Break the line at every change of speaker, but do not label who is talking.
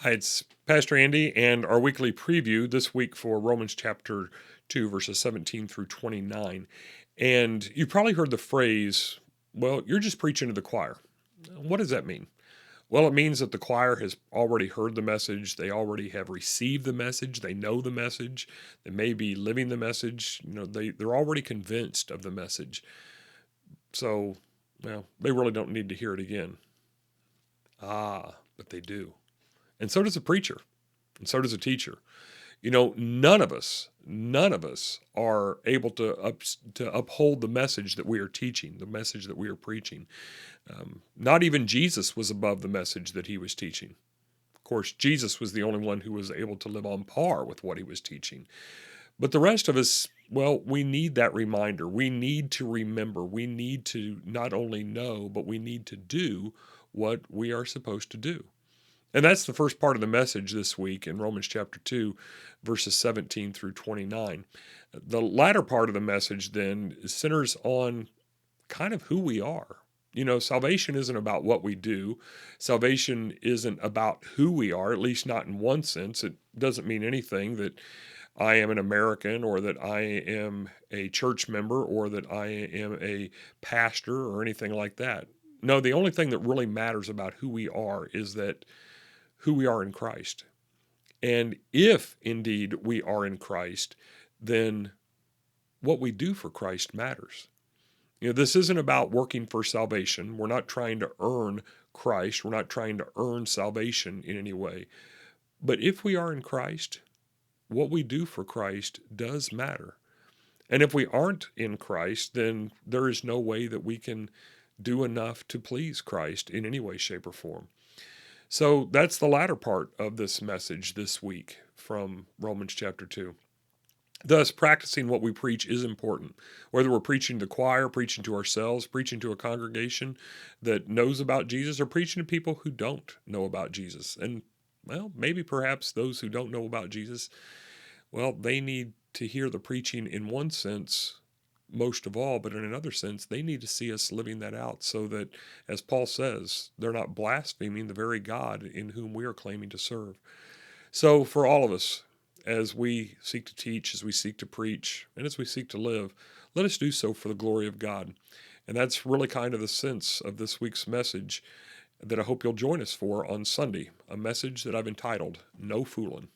Hi, it's Pastor Andy and our weekly preview this week for Romans chapter 2, verses 17 through 29. And you've probably heard the phrase, well, you're just preaching to the choir. What does that mean? Well, it means that the choir has already heard the message. They already have received the message. They know the message. They may be living the message. They're already convinced of the message. So, well, they really don't need to hear it again. But they do. And so does a preacher. And so does a teacher. None of us are able to uphold the message that we are teaching, the message that we are preaching. Not even Jesus was above the message that he was teaching. Of course, Jesus was the only one who was able to live on par with what he was teaching. But the rest of us, well, we need that reminder. We need to remember. We need to not only know, but we need to do what we are supposed to do. And that's the first part of the message this week in Romans chapter 2, verses 17 through 29. The latter part of the message then centers on kind of who we are. Salvation isn't about what we do. Salvation isn't about who we are, at least not in one sense. It doesn't mean anything that I am an American or that I am a church member or that I am a pastor or anything like that. No, the only thing that really matters about who we are is that who we are in Christ. And if indeed we are in Christ, then what we do for Christ matters. This isn't about working for salvation. We're not trying to earn Christ. We're not trying to earn salvation in any way. But if we are in Christ, what we do for Christ does matter. And if we aren't in Christ, then there is no way that we can do enough to please Christ in any way, shape, or form. So that's the latter part of this message this week from Romans chapter 2. Thus, practicing what we preach is important. Whether we're preaching to the choir, preaching to ourselves, preaching to a congregation that knows about Jesus, or preaching to people who don't know about Jesus. And, well, maybe perhaps those who don't know about Jesus, well, they need to hear the preaching in one sense most of all, but in another sense, they need to see us living that out so that, as Paul says, they're not blaspheming the very God in whom we are claiming to serve. So for all of us, as we seek to teach, as we seek to preach, and as we seek to live, let us do so for the glory of God. And that's really kind of the sense of this week's message that I hope you'll join us for on Sunday, a message that I've entitled, No Foolin'.